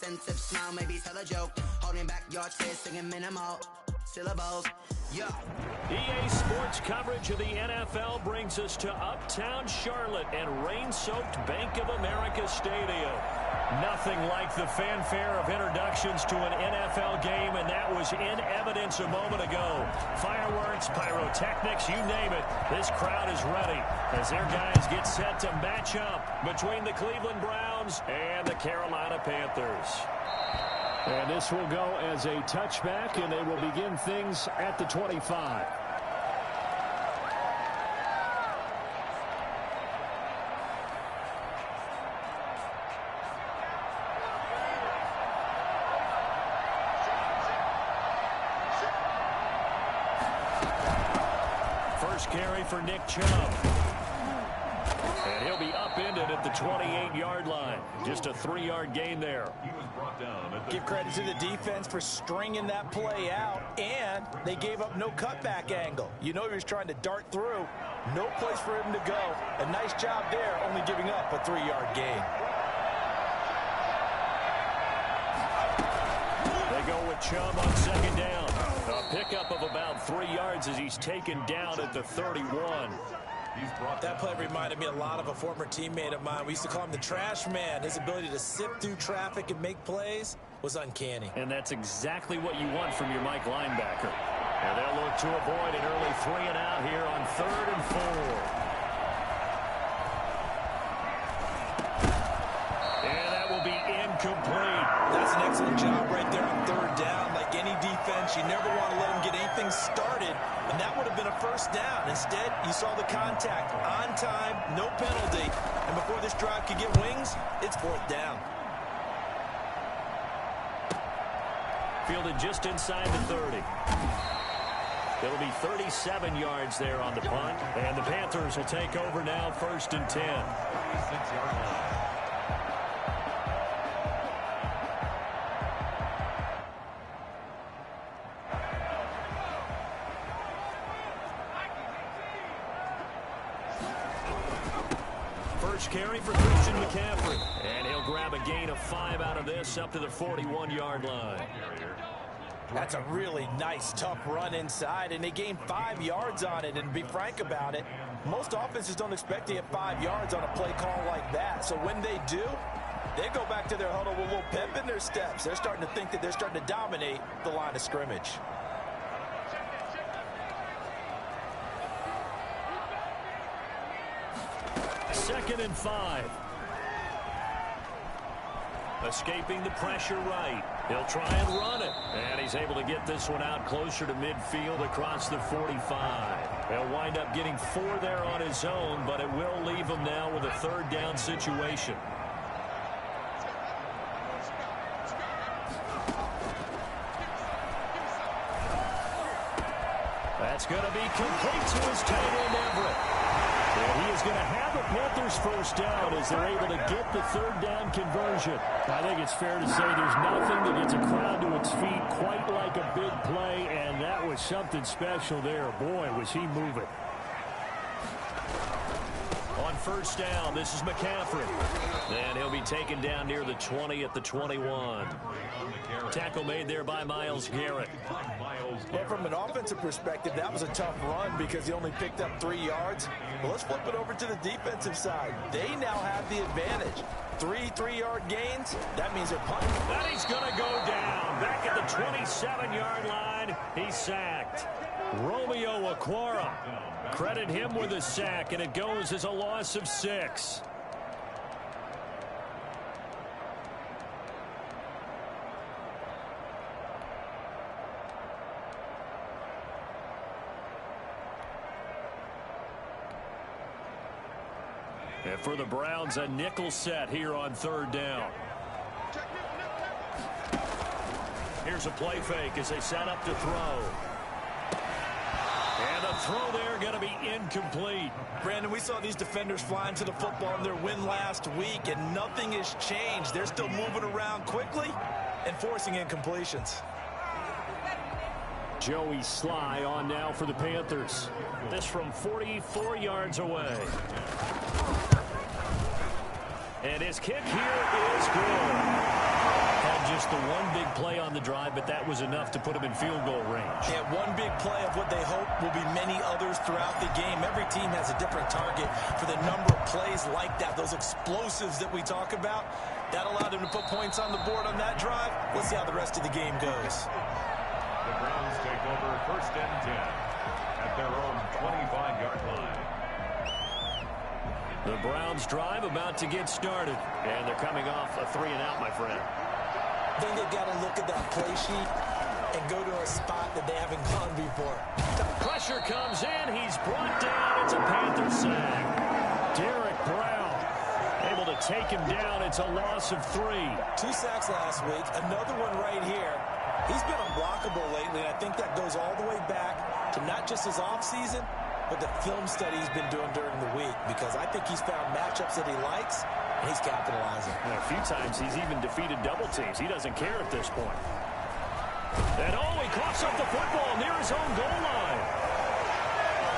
Sensitive smile, maybe tell a joke. Holding back your tears, singing minimal syllables. Yeah. EA Sports coverage of the NFL brings us to Uptown Charlotte and rain-soaked Bank of America Stadium. Nothing like the fanfare of introductions to an NFL game, and that was in evidence a moment ago. Fireworks, pyrotechnics, you name it. This crowd is ready as their guys get set to match up between the Cleveland Browns and the Carolina Panthers. And this will go as a touchback, and they will begin things at the 25. First carry for Nick Chubb. And he'll be upended at the 28-yard line. Just a 3-yard gain there. Give credit to the defense for stringing that play out, and they gave up no cutback angle. You know he was trying to dart through. No place for him to go. A nice job there, only giving up a 3-yard gain. They go with Chubb on second down. A pickup of about 3 yards as he's taken down at the 31. That play reminded me a lot of a former teammate of mine. We used to call him the trash man. His ability to sift through traffic and make plays was uncanny. And that's exactly what you want from your Mike linebacker. And they'll look to avoid an early 3-and-out here on 3rd and 4. And that will be incomplete. That's an excellent job right there on 3rd down. Like any defense, you never want to let them get anything started, and that would have been a first down. Instead, you saw the contact on time, no penalty, and before this drive could get wings, it's 4th down. Fielded just inside the 30. It'll be 37 yards there on the punt, and the Panthers will take over now, 1st and 10. 36-yard line. Carry for Christian McCaffrey, and he'll grab a gain of 5 out of this up to the 41-yard line. That's a really nice, tough run inside, and they gained 5 yards on it. And to be frank about it, most offenses don't expect to get 5 yards on a play call like that. So when they do, they go back to their huddle with a little pep in their steps. They're starting to think that they're starting to dominate the line of scrimmage. Second and 5. Escaping the pressure right. He'll try and run it. And he's able to get this one out closer to midfield across the 45. He'll wind up getting 4 there on his own, but it will leave him now with a 3rd down situation. That's going to be complete to his tight end, Everett. And he is going to have the Panthers first down as they're able to get the 3rd down conversion. I think it's fair to say there's nothing that gets a crowd to its feet quite like a big play, and that was something special there. Boy, was he moving. On 1st down, this is McCaffrey. And he'll be taken down near the 20 at the 21. Tackle made there by Myles Garrett. But from an offensive perspective, that was a tough run because he only picked up 3 yards. But let's flip it over to the defensive side. They now have the advantage. 3 3-yard gains, that means they're punting. And he's going to go down. Back at the 27-yard line, he's sacked. Romeo Okwara. Credit him with a sack, and it goes as a loss of 6. And for the Browns, a nickel set here on 3rd down. Here's a play fake as they set up to throw. And the throw there going to be incomplete. Brandon, we saw these defenders flying to the football in their win last week, and nothing has changed. They're still moving around quickly and forcing incompletions. Joey Sly on now for the Panthers. This from 44 yards away. And his kick here is good. And just the one big play on the drive, but that was enough to put them in field goal range. Yeah, one big play of what they hope will be many others throughout the game. Every team has a different target for the number of plays like that, those explosives that we talk about. That allowed them to put points on the board on that drive. Let's see how the rest of the game goes. The Browns take over 1st and 10 at their own 25-yard line. The Browns drive about to get started, and they're coming off a 3-and-out, my friend. I think they've got to look at that play sheet and go to a spot that they haven't gone before. The pressure comes in. He's brought down. It's a Panther sack. Derek Brown able to take him down. It's a loss of 3. 2 sacks last week. Another one right here. He's been unblockable lately, and I think that goes all the way back to not just his offseason, but the film study he's been doing during the week, because I think he's found matchups that he likes, and he's capitalizing. And a few times he's even defeated double teams. He doesn't care at this point. And he coughs up the football near his own goal line.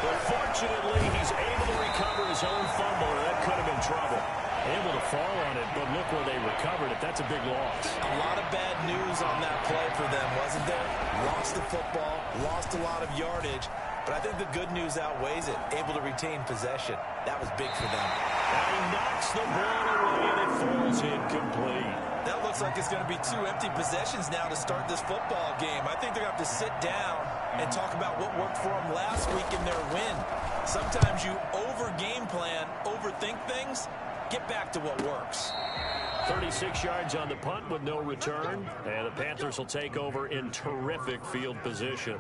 But fortunately, he's able to recover his own fumble, or that could have been trouble. Able to fall on it, but look where they recovered it. That's a big loss. A lot of bad news on that play for them, wasn't there? Lost the football, lost a lot of yardage, but I think the good news outweighs it. Able to retain possession. That was big for them. And he knocks the ball away, and it falls incomplete. That looks like it's going to be 2 empty possessions now to start this football game. I think they're going to have to sit down and talk about what worked for them last week in their win. Sometimes you over-game plan, overthink things. Get back to what works. 36 yards on the punt with no return, and the Panthers will take over in terrific field position.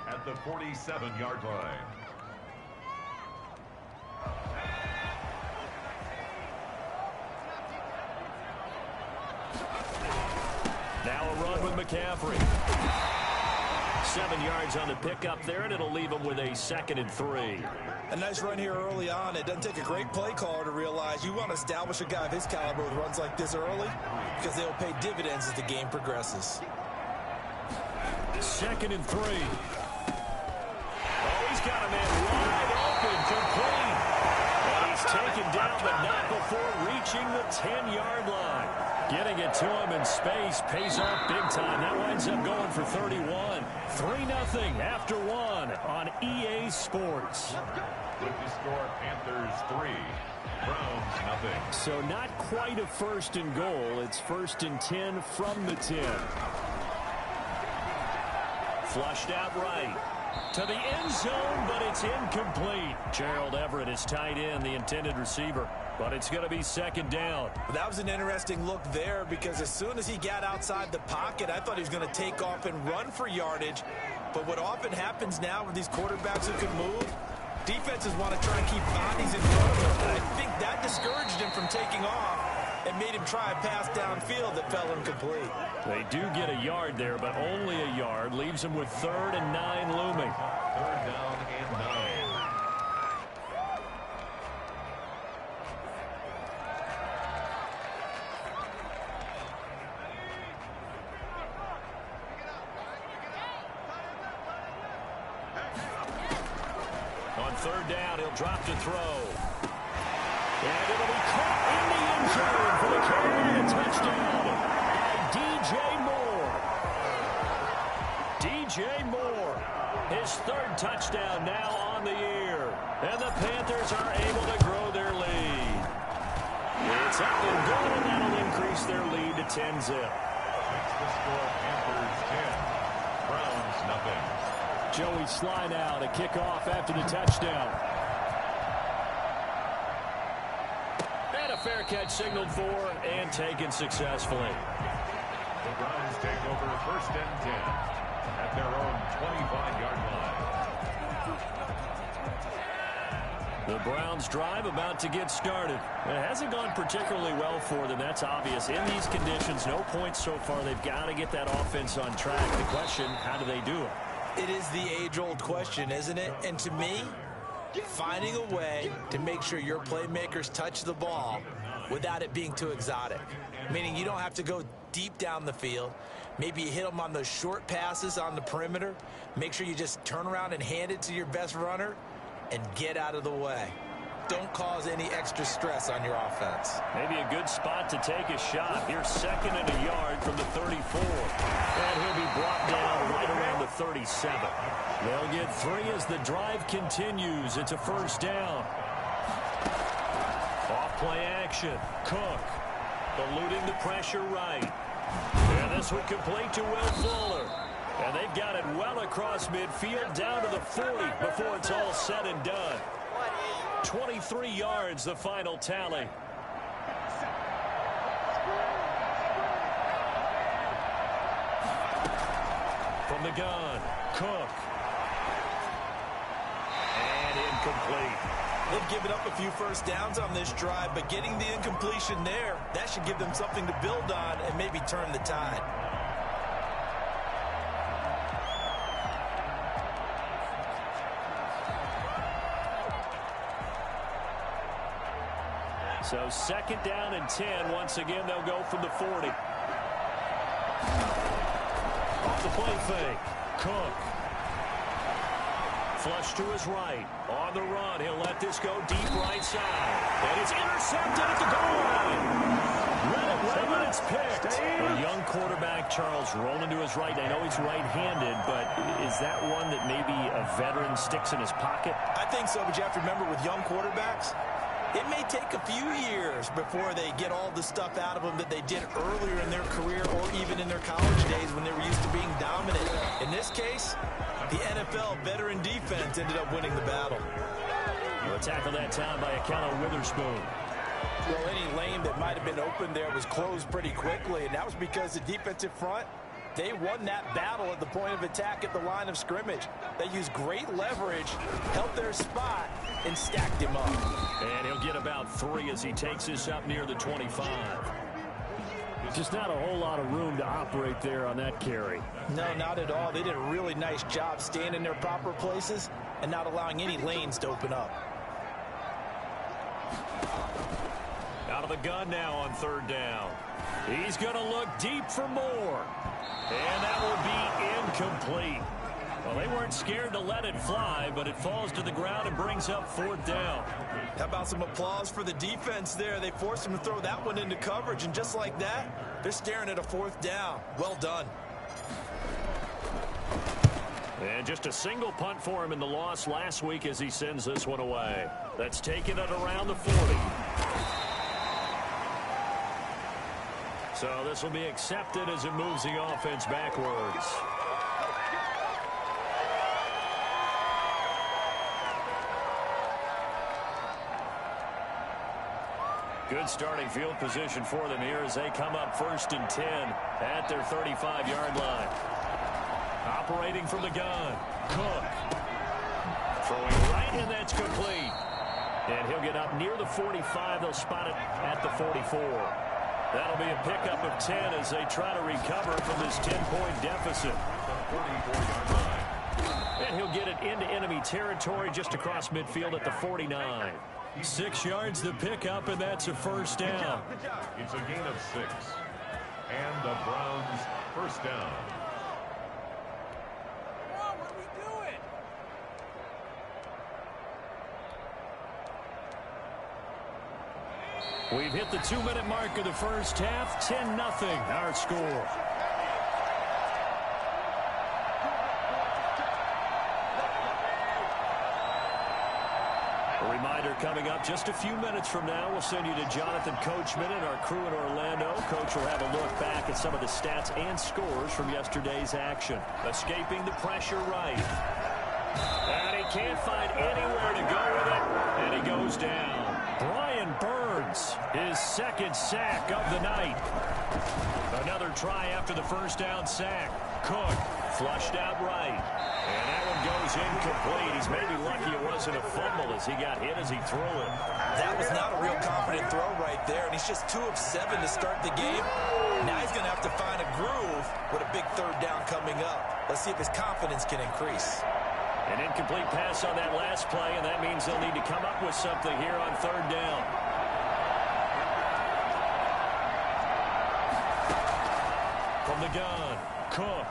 At the 47-yard line. Now a run with McCaffrey. 7 yards on the pickup there, and it'll leave him with a 2nd and 3. A nice run here early on. It doesn't take a great play caller to realize you want to establish a guy of his caliber with runs like this early, because they'll pay dividends as the game progresses. 2nd and 3. He's got a man wide open, complete. And he's taken down, but not before reaching the 10-yard line. Getting it to him in space pays off big time. That winds up going for 31. 3-0 after 1 on EA Sports. With the score, Panthers 3, Browns 0. So not quite a 1st and goal. It's 1st and 10 from the 10. Flushed out right. To the end zone, but it's incomplete. Gerald Everett is tight end, the intended receiver. But it's going to be 2nd down. That was an interesting look there, because as soon as he got outside the pocket, I thought he was going to take off and run for yardage. But what often happens now with these quarterbacks who can move, defenses want to try and keep bodies in front of him. And I think that discouraged him from taking off and made him try a pass downfield that fell incomplete. They do get a yard there, but only a yard. Leaves them with 3rd and 9 looming. 3rd down and 9. On 3rd down, he'll drop to throw. And it'll be caught in the end zone for the Carolina touchdown by DJ Moore. DJ Moore, his 3rd touchdown now on the year. And the Panthers are able to grow their lead. It's up and good, and that'll increase their lead to 10-zip. That's the score, Panthers 10, Browns 0. Joey Slye now to kick off after the touchdown. And a fair catch signaled for and taken successfully. The Browns take over 1st and 10 at their own 25-yard line. The Browns drive about to get started. It hasn't gone particularly well for them, that's obvious. In these conditions, no points so far. They've got to get that offense on track. The question, how do they do it? It is the age-old question, isn't it? And to me, finding a way to make sure your playmakers touch the ball without it being too exotic. Meaning you don't have to go deep down the field. Maybe you hit them on those short passes on the perimeter. Make sure you just turn around and hand it to your best runner and get out of the way. don't cause any extra stress on your offense. Maybe a good spot to take a shot. Here's 2nd and a yard from the 34. And he'll be brought down right around the 37. They'll get 3 as the drive continues. It's a 1st down. Off-play action. Cook eluding the pressure right. And this one complete to Will Fuller. And they've got it well across midfield down to the 40 before it's all said and done. 23 yards, the final tally. From the gun, Cook. And incomplete. They've given up a few 1st downs on this drive, but getting the incompletion there, that should give them something to build on and maybe turn the tide. So 2nd down and 10. Once again, they'll go from the 40. Off the play fake. Cook. Flush to his right. On the run. He'll let this go deep right side. And it's intercepted at the goal line. Read it right when it's picked. A young quarterback, Charles, rolling to his right. I know he's right-handed, but is that one that maybe a veteran sticks in his pocket? I think so, but you have to remember with young quarterbacks, it may take a few years before they get all the stuff out of them that they did earlier in their career or even in their college days when they were used to being dominant. In this case, the NFL veteran defense ended up winning the battle. A tackle that time by Ahkello Witherspoon. Well, any lane that might have been open there was closed pretty quickly, and that was because the defensive front, they won that battle at the point of attack at the line of scrimmage. They used great leverage, held their spot, and stacked him up. And he'll get about 3 as he takes this up near the 25. Just not a whole lot of room to operate there on that carry. No, not at all. They did a really nice job staying in their proper places and not allowing any lanes to open up. Out of the gun now on 3rd down. He's going to look deep for more. And that will be incomplete. Well, they weren't scared to let it fly, but it falls to the ground and brings up 4th down. How about some applause for the defense there? They forced him to throw that one into coverage, and just like that, they're staring at a 4th down. Well done. And just a single punt for him in the loss last week as he sends this one away. That's taken it around the 40. So this will be accepted as it moves the offense backwards. Good starting field position for them here as they come up 1st and 10 at their 35-yard line. Operating from the gun, Cook. Throwing right, and that's complete. And he'll get up near the 45. They'll spot it at the 44. That'll be a pickup of 10 as they try to recover from this 10-point deficit. And he'll get it into enemy territory just across midfield at the 49. 6 yards the pickup, and that's a 1st down. It's a gain of 6. And the Browns 1st down. What are we doing? We've hit the 2-minute mark of the first half. 10-0 our score. A reminder coming up just a few minutes from now. We'll send you to Jonathan Coachman and our crew in Orlando. Coach will have a look back at some of the stats and scores from yesterday's action. Escaping the pressure right. And he can't find anywhere to go with it. And he goes down. Brian Burns, his 2nd sack of the night. Another try after the 1st down sack. Cook flushed out right. And that one goes incomplete. He's maybe lucky it wasn't a fumble as he got hit as he threw it. That was not a real confident throw right there, and he's just 2 of 7 to start the game. Now he's going to have to find a groove with a big 3rd down coming up. Let's see if his confidence can increase. An incomplete pass on that last play, and that means they'll need to come up with something here on 3rd down. From the gun, Cook.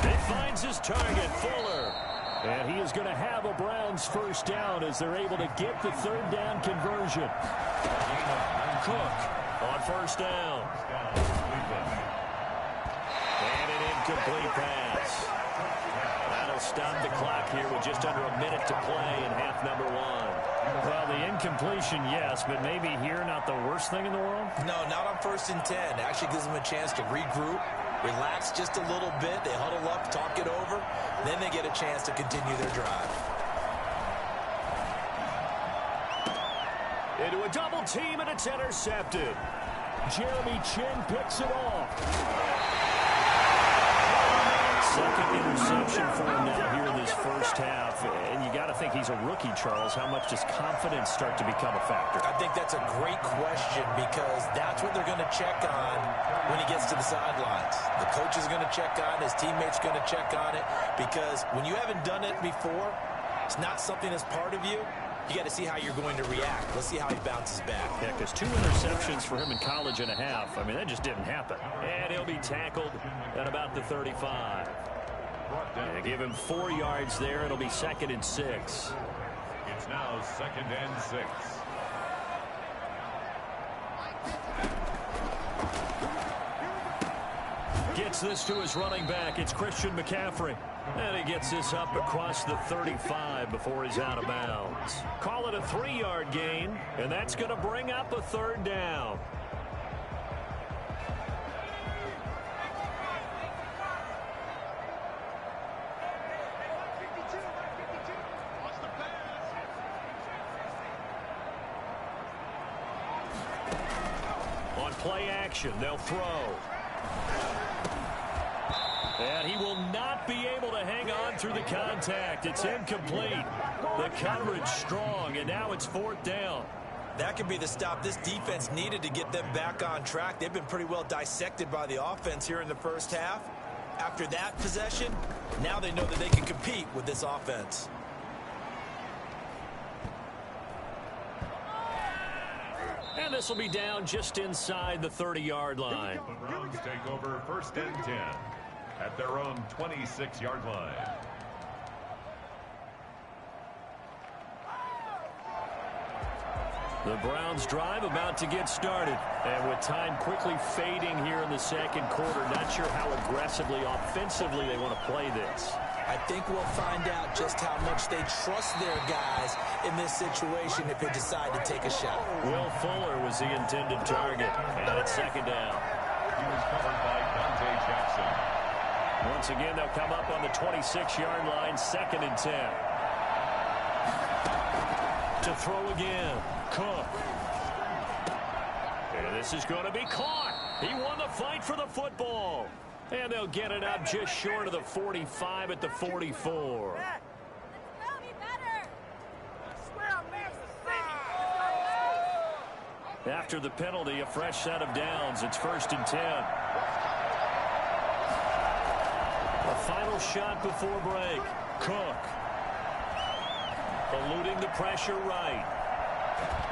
It finds his target, Fuller. And he is going to have a Browns first down as they're able to get the third down conversion. Cook on first down. And an incomplete pass. That'll stop the clock here with just under a minute to play in half number 1. Well, the incompletion, yes, but maybe here not the worst thing in the world? No, not on 1st and 10. Actually gives them a chance to regroup, relax just a little bit. They huddle up, talk it over. Then they get a chance to continue their drive. Into a double team, and it's intercepted. Jeremy Chinn picks it off. Second interception for him now here in this first half. And you got to think he's a rookie, Charles. How much does confidence start to become a factor? I think that's a great question because that's what they're going to check on when he gets to the sidelines. The coach is going to check on it. His teammates going to check on it because when you haven't done it before, it's not something that's part of you. You got to see how you're going to react. Let's see how he bounces back. Yeah, because 2 interceptions for him in college and a half. I mean, that just didn't happen. And he'll be tackled at about the 35. And give him 4 yards there. It'll be 2nd and 6. It's now 2nd and 6. Gets this to his running back. It's Christian McCaffrey. And he gets this up across the 35 before he's out of bounds. Call it a 3-yard gain, and that's going to bring up a 3rd down. On play action, they'll throw. And he will not be able to hang on through the contact. It's incomplete. The coverage strong, and now it's 4th down. That could be the stop this defense needed to get them back on track. They've been pretty well dissected by the offense here in the first half. After that possession, now they know that they can compete with this offense. And this will be down just inside the 30-yard line. The Browns take over 1st and 10 at their own 26-yard line. The Browns drive about to get started. And with time quickly fading here in the 2nd quarter, not sure how aggressively, offensively they want to play this. I think we'll find out just how much they trust their guys in this situation if they decide to take a shot. Will Fuller was the intended target. And it's 2nd down. He was covered by Dante Jackson. Once again, they'll come up on the 26-yard line, 2nd and 10. To throw again, Cook. And this is going to be caught. He won the fight for the football. And they'll get it up just short of the 45 at the 44. After the penalty, a fresh set of downs. It's 1st and 10. A final shot before break. Cook. Eluding the pressure right.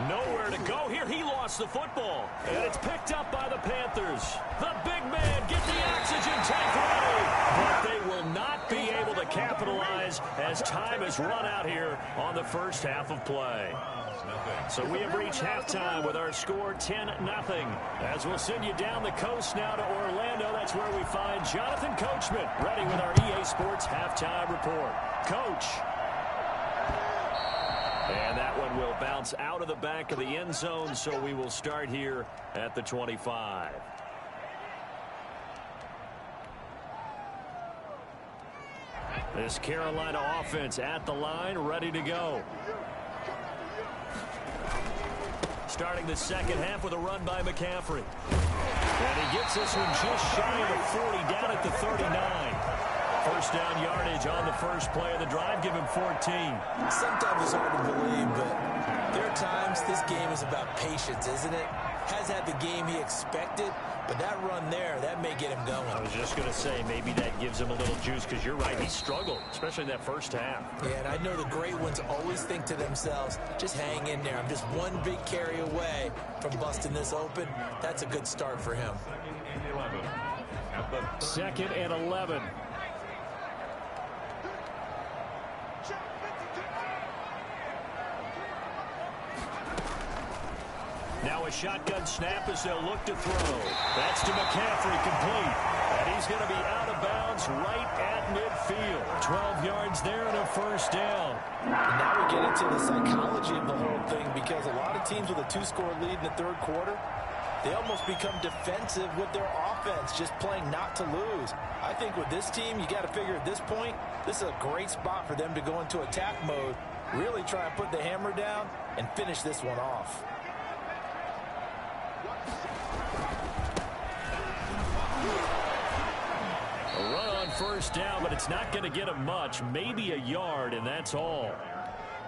Nowhere to go here. He lost the football. And it's picked up by the Panthers. The big man, get the oxygen tank ready. But they will not be able to capitalize as time has run out here on the first half of play. So we have reached halftime with our score 10-0. As we'll send you down the coast now to Orlando, that's where we find Jonathan Coachman ready with our EA Sports halftime report. Coach. And that one will bounce out of the back of the end zone, so we will start here at the 25. This Carolina offense at the line, ready to go. Starting the second half with a run by McCaffrey. And he gets this one just shy of the 40, down at the 39. First down yardage on the first play of the drive. Give him 14. Sometimes it's hard to believe, but there are times this game is about patience, isn't it? Has had the game he expected, but that run there, that may get him going. I was just going to say, maybe that gives him a little juice, because you're right, he struggled, especially in that first half. Yeah, and I know the great ones always think to themselves, just hang in there. I'm just one big carry away from busting this open. That's a good start for him. 2nd and 11. Now a shotgun snap as they'll look to throw. That's to McCaffrey, complete. And he's going to be out of bounds right at midfield. 12 yards there and a first down. And now we get into the psychology of the whole thing, because a lot of teams with a 2-score lead in the third quarter, they almost become defensive with their offense, just playing not to lose. I think with this team, you got to figure at this point, this is a great spot for them to go into attack mode, really try and put the hammer down and finish this one off. A run on first down, but it's not going to get him much, maybe a yard, and that's all.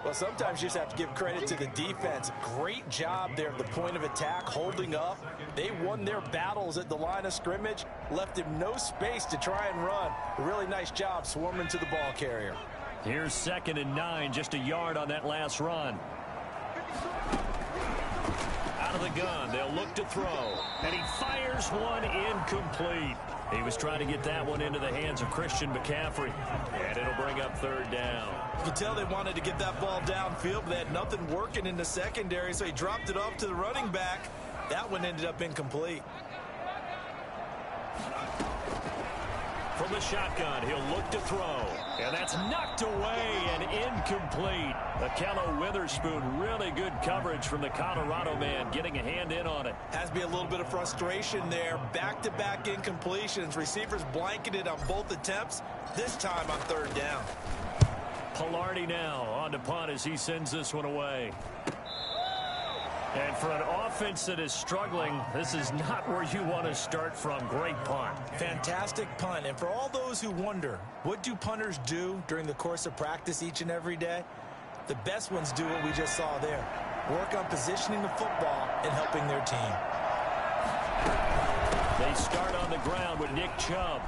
Well, sometimes you just have to give credit to the defense. Great job there at the point of attack, holding up. They won their battles at the line of scrimmage, left him no space to try and run. A really nice job swarming to the ball carrier. Here's 2nd and 9, just a yard on that last run. Out of the gun, they'll look to throw. And he fires one incomplete. He was trying to get that one into the hands of Christian McCaffrey. And it'll bring up 3rd down. You can tell they wanted to get that ball downfield, but they had nothing working in the secondary, so he dropped it off to the running back. That one ended up incomplete. From the shotgun, he'll look to throw. And that's knocked away and incomplete. Akello Witherspoon, really good coverage from the Colorado man, getting a hand in on it. Has to be a little bit of frustration there. Back-to-back incompletions. Receivers blanketed on both attempts, this time on 3rd down. Palardy now on to punt as he sends this one away. And for an offense that is struggling, this is not where you want to start from. Great punt. Fantastic punt. And for all those who wonder, what do punters do during the course of practice each and every day? The best ones do what we just saw there. Work on positioning the football and helping their team. They start on the ground with Nick Chubb.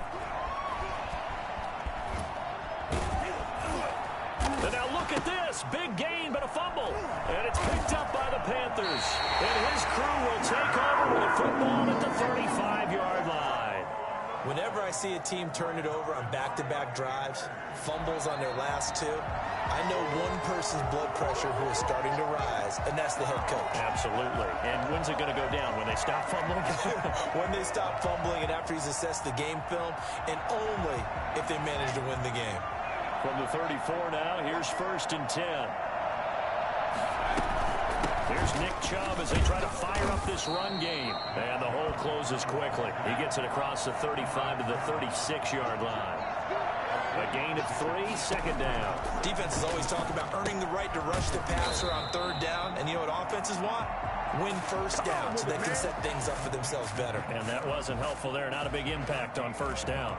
And now look at this. Big gain, but a fumble. And it's picked up by the Panthers. And his crew will take over with a football at the 35-yard line. Whenever I see a team turn it over on back-to-back drives, fumbles on their last 2, I know one person's blood pressure who is starting to rise, and that's the head coach. Absolutely. And when's it going to go down? When they stop fumbling? When they stop fumbling and after he's assessed the game film, and only if they manage to win the game. From the 34 now, here's 1st and 10. Here's Nick Chubb as they try to fire up this run game. And the hole closes quickly. He gets it across the 35 to the 36-yard line. A gain of 3, 2nd down. Defenses always talk about earning the right to rush the passer on 3rd down. And you know what offenses want? Win 1st down so they can set things up for themselves better. And that wasn't helpful there. Not a big impact on 1st down.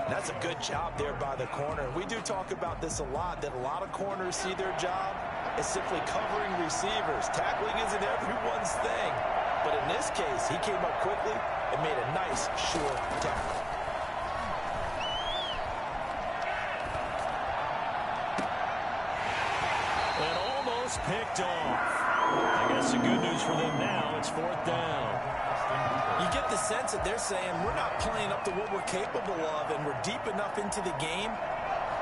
That's a good job there by the corner. We do talk about this a lot, that a lot of corners see their job as simply covering receivers. Tackling isn't everyone's thing. But in this case, he came up quickly and made a nice, short tackle. And almost picked off. I guess the good news for them now, it's 4th down. You get the sense that they're saying we're not playing up to what we're capable of, and we're deep enough into the game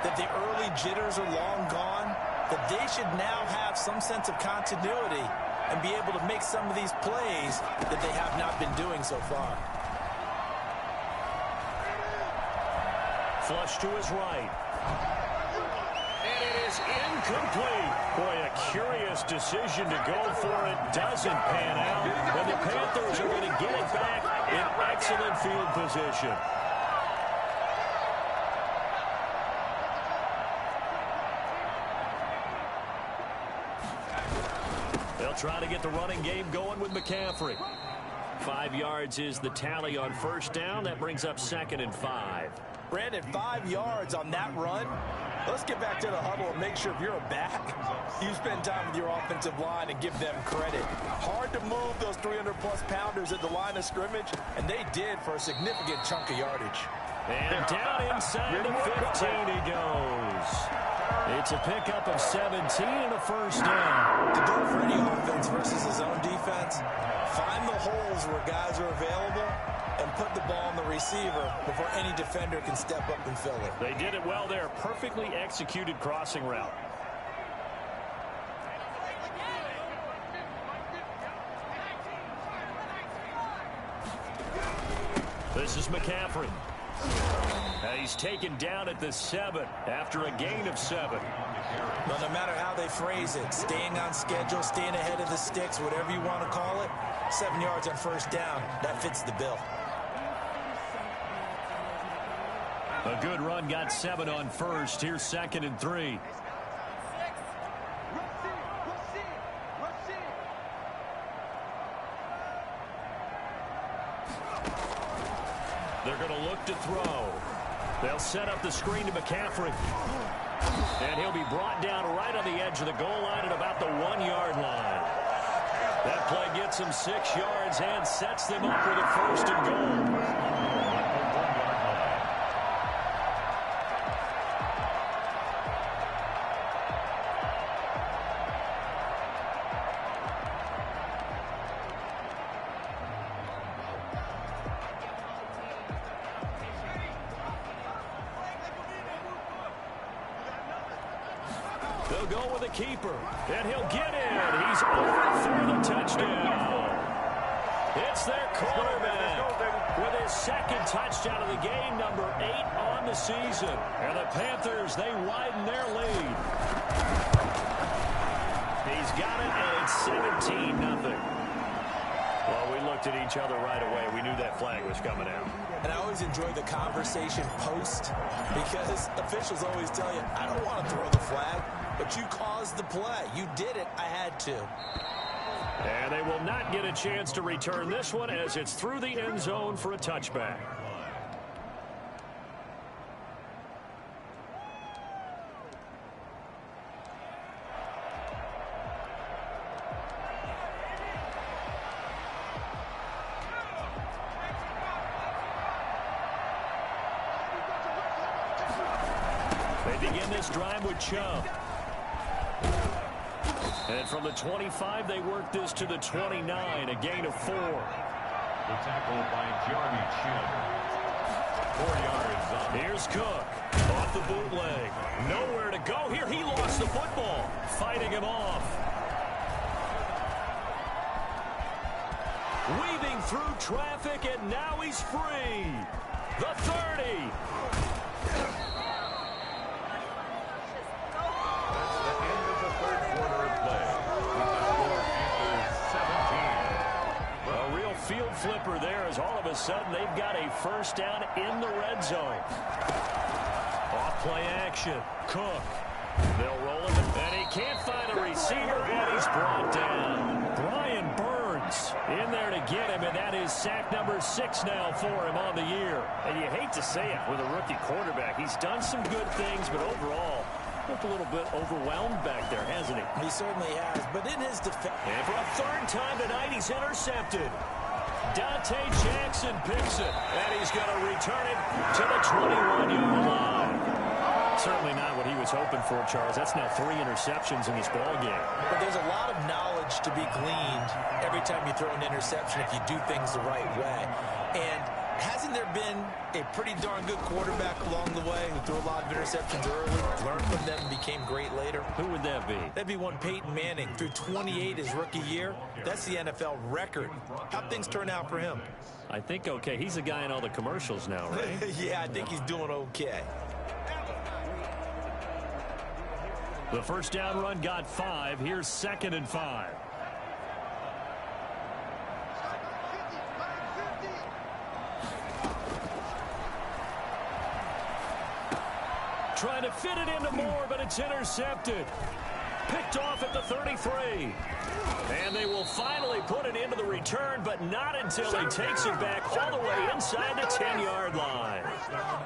that the early jitters are long gone, that they should now have some sense of continuity and be able to make some of these plays that they have not been doing so far. Flush to his right. And it is incomplete. Boy, a curious decision to go for it. Doesn't pan out. And the Panthers are going to get it back in excellent field position. They'll try to get the running game going with McCaffrey. 5 yards is the tally on 1st down. That brings up 2nd and 5. Brandon, 5 yards on that run. Let's get back to the huddle and make sure if you're a back, you spend time with your offensive line and give them credit. Hard to move those 300-plus pounders at the line of scrimmage, and they did for a significant chunk of yardage. And down inside the 15 he goes. It's a pickup of 17 and a 1st down. To do it for any offense versus his own defense, find the holes where guys are available and put the ball on the receiver before any defender can step up and fill it. They did it well there. Perfectly executed crossing route. This is McCaffrey. He's taken down at the 7 after a gain of 7. Well, no matter how they phrase it, staying on schedule, staying ahead of the sticks, whatever you want to call it, 7 yards on first down, that fits the bill. A good run got 7 on first. Here's 2nd and 3. They're going to look to throw. They'll set up the screen to McCaffrey. And he'll be brought down right on the edge of the goal line at about the 1-yard line. That play gets him 6 yards and sets them up with a 1st and goal. They'll go with a keeper, and he'll get in. He's over for the touchdown. It's their quarterback with his 2nd touchdown of the game, number 8 on the season. And the Panthers, they widen their lead. He's got it, and it's 17-0. Well, we looked at each other right away. We knew that flag was coming out. And I always enjoy the conversation post because officials always tell you, I don't want to throw the flag, but you caused the play. You did it. I had to. And they will not get a chance to return this one as it's through the end zone for a touchback. They begin this drive with Chubb. And from the 25, they work this to the 29, a gain of 4. The tackle by Jeremy Chinn. 4 yards. Here's Cook. Off the bootleg. Nowhere to go here. He lost the football. Fighting him off. Weaving through traffic, and now he's free. The 30. Field flipper there as all of a sudden they've got a 1st down in the red zone. Off play action. Cook. They'll roll him, and he can't find a receiver, and he's brought down. Brian Burns in there to get him, and that is sack number 6 now for him on the year. And you hate to say it with a rookie quarterback. He's done some good things, but overall, looked a little bit overwhelmed back there, hasn't he? He certainly has, but in his defense. And for a 3rd time tonight, he's intercepted. Dante Jackson picks it, and he's going to return it to the 21-yard line. Certainly not what he was hoping for, Charles. That's now 3 interceptions in this ball game. But there's a lot of knowledge to be gleaned every time you throw an interception if you do things the right way. And hasn't there been a pretty darn good quarterback along the way who threw a lot of interceptions early, learned from them, and became great later? Who would that be? That'd be one Peyton Manning. Threw 28 his rookie year. That's the NFL record. How'd things turn out for him? I think okay. He's the guy in all the commercials now, right? Yeah, I think he's doing okay. The 1st down run got 5. Here's 2nd and 5. Trying to fit it into Moore, but it's intercepted. Picked off at the 33. And they will finally put it into the return, but not until he takes it back all the way inside the 10-yard line.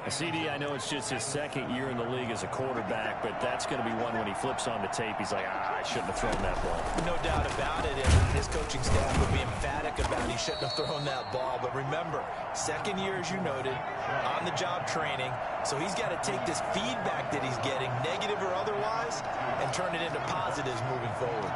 CD, I know it's just his 2nd year in the league as a quarterback, but that's going to be one when he flips on the tape. He's like, I shouldn't have thrown that ball. No doubt about it, and his coaching staff would be emphatic about he shouldn't have thrown that ball. But remember, 2nd year, as you noted, on-the-job training, so he's got to take this feedback that he's getting, negative or otherwise, and turn it into positives moving forward.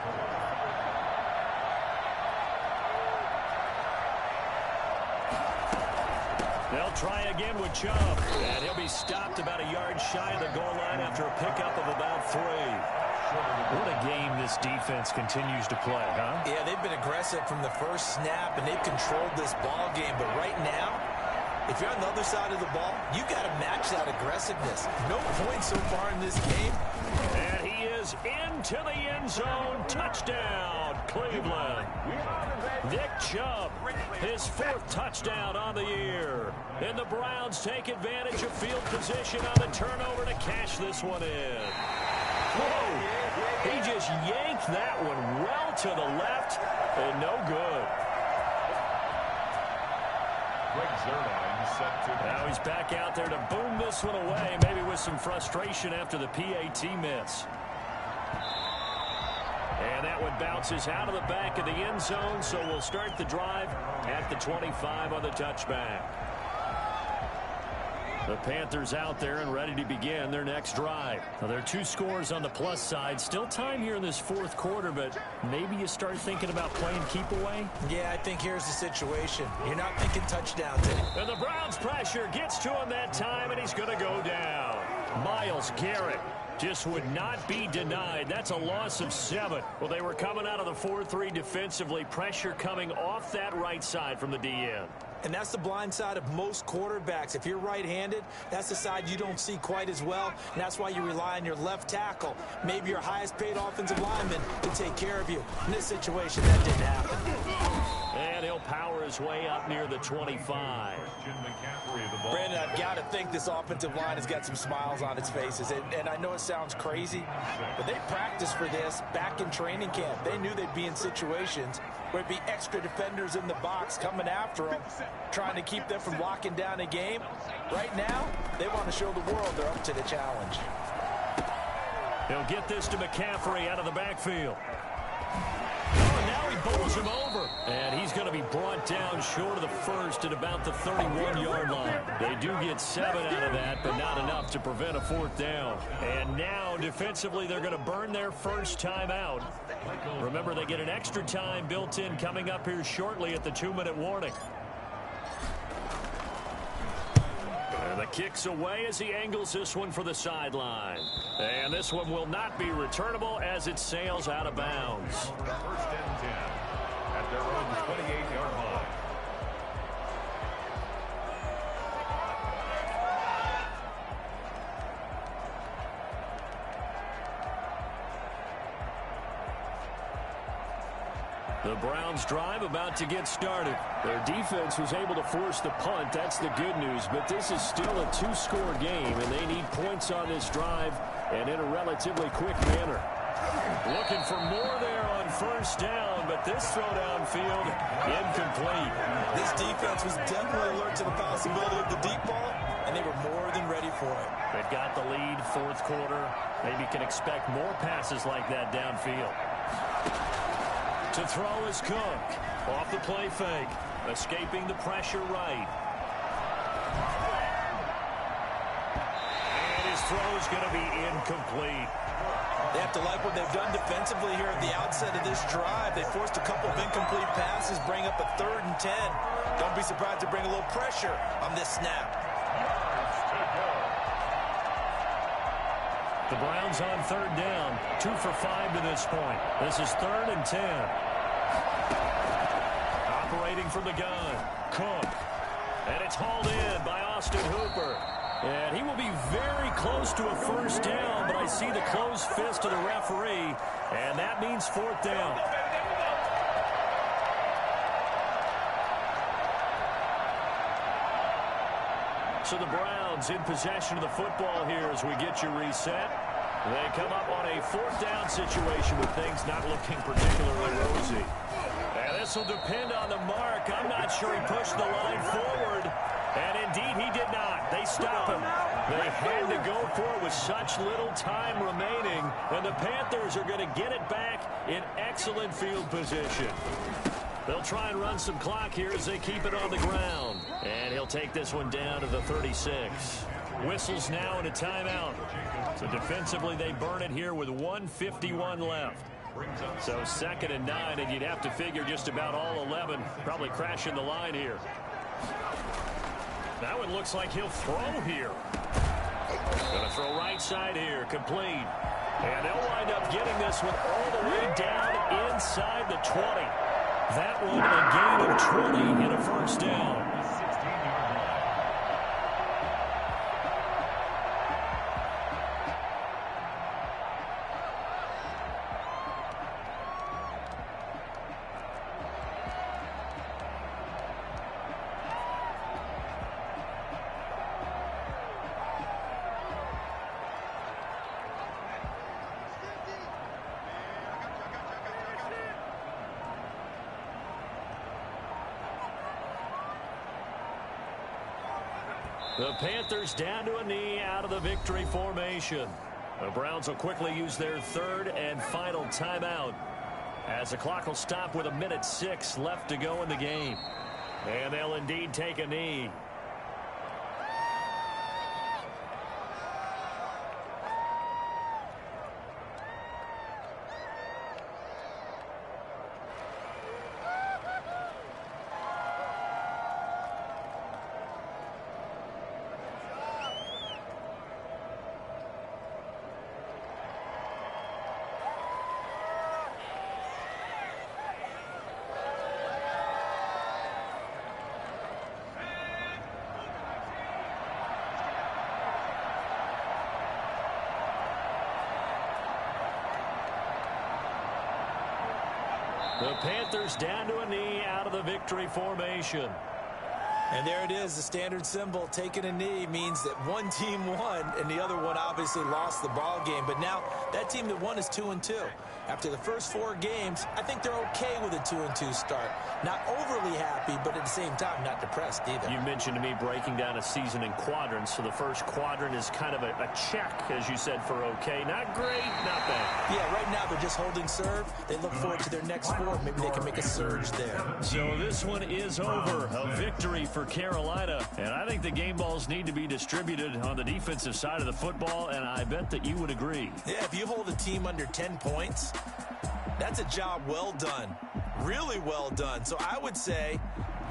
They'll try again with Chubb, and he'll be stopped about a yard shy of the goal line after a pickup of about 3. What a game this defense continues to play, huh? Yeah, they've been aggressive from the first snap, and they've controlled this ball game. But right now, If you're on the other side of the ball, you got to match that aggressiveness. No points so far in this game. And he is into the end zone. Touchdown, Cleveland. Nick Chubb, his 4th touchdown on the year. And the Browns take advantage of field position on the turnover to cash this one in. Whoa, he just yanked that one well to the left and no good. Now he's back out there to boom this one away, maybe with some frustration after the PAT miss. And that one bounces out of the back of the end zone, so we'll start the drive at the 25 on the touchback. The Panthers out there and ready to begin their next drive. Now, there are 2 scores on the plus side. Still time here in this 4th quarter, but maybe you start thinking about playing keep away? Yeah, I think here's the situation. You're not thinking touchdowns in it. And the Browns pressure gets to him that time, and he's going to go down. Myles Garrett just would not be denied. That's a loss of 7. Well, they were coming out of the 4-3 defensively. Pressure coming off that right side from the DN. And that's the blind side of most quarterbacks. If you're right-handed, that's the side you don't see quite as well. And that's why you rely on your left tackle, maybe your highest-paid offensive lineman, to take care of you. In this situation, that didn't happen. And he'll power his way up near the 25. Brandon, I've got to think this offensive line has got some smiles on its faces. And I know it sounds crazy, but they practiced for this back in training camp. They knew they'd be in situations where it'd be extra defenders in the box coming after them, trying to keep them from locking down a game. Right now, they want to show the world they're up to the challenge. He'll get this to McCaffrey out of the backfield. Oh, now he bowls him over. And he's going to be brought down short of the first at about the 31-yard line. They do get 7 out of that, but not enough to prevent a 4th down. And now, defensively, they're going to burn their first time out. Remember, they get an extra time built in coming up here shortly at the 2-minute warning. And the kick's away as he angles this one for the sideline. And this one will not be returnable as it sails out of bounds. 1st and 10 at their own 28-yard line. The Browns drive about to get started. Their defense was able to force the punt. That's the good news. But this is still a 2-score game, and they need points on this drive and in a relatively quick manner. Looking for more there on 1st down, but this throw downfield incomplete. This defense was definitely alert to the possibility of the deep ball, and they were more than ready for it. They've got the lead, 4th quarter. Maybe can expect more passes like that downfield. To throw is Cook. Off the play fake. Escaping the pressure right. And his throw is going to be incomplete. They have to like what they've done defensively here at the outset of this drive. They forced a couple of incomplete passes, bring up a 3rd and 10. Don't be surprised to bring a little pressure on this snap. The Browns on 3rd down. 2 for 5 to this point. This is 3rd and 10. Operating from the gun. Cook. And it's hauled in by Austin Hooper. And he will be very close to a 1st down, but I see the closed fist of the referee, and that means 4th down. So the Browns in possession of the football here as we get you reset. They come up on a 4th down situation with things not looking particularly rosy. And this will depend on the mark. I'm not sure he pushed the line forward. And indeed, he did not. They stop him. They had to go for it with such little time remaining. And the Panthers are going to get it back in excellent field position. They'll try and run some clock here as they keep it on the ground. And he'll take this one down to the 36. Whistles now and a timeout. So defensively, they burn it here with 1:51 left. So 2nd and 9, and you'd have to figure just about all 11 probably crashing the line here. That one looks like he'll throw here. Going to throw right side here, complete. And they'll wind up getting this one all the way down inside the 20. That one a gain of 20 and a 1st down. The Panthers down to a knee out of the victory formation. The Browns will quickly use their third and final timeout, as the clock will stop with 1:06 left to go in the game. And they'll indeed take a knee. The Panthers down to a knee out of the victory formation. And there it is, the standard symbol. Taking a knee means that one team won and the other one obviously lost the ball game. But now that team that won is 2-2. After the first 4 games, I think they're okay with a 2-2 start. Not overly happy, but at the same time, not depressed either. You mentioned to me breaking down a season in quadrants. So the first quadrant is kind of a check, as you said, for okay. Not great, not bad. Yeah, right now they're just holding serve. They look forward to their next 4. Maybe they can make a surge there. So this one is over. A victory for Carolina. And I think the game balls need to be distributed on the defensive side of the football, and I bet that you would agree. Yeah, if you hold a team under 10 points, that's a job well done. Really well done. So I would say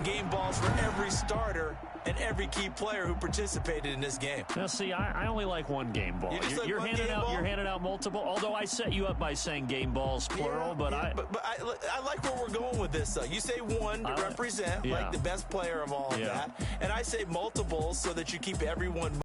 game balls for every starter and every key player who participated in this game. Now, see, I only like one game ball. You're handing out multiple. Although I set you up by saying game balls plural, but I like where we're going with this. You say one to represent like the best player of all of that, and I say multiples so that you keep everyone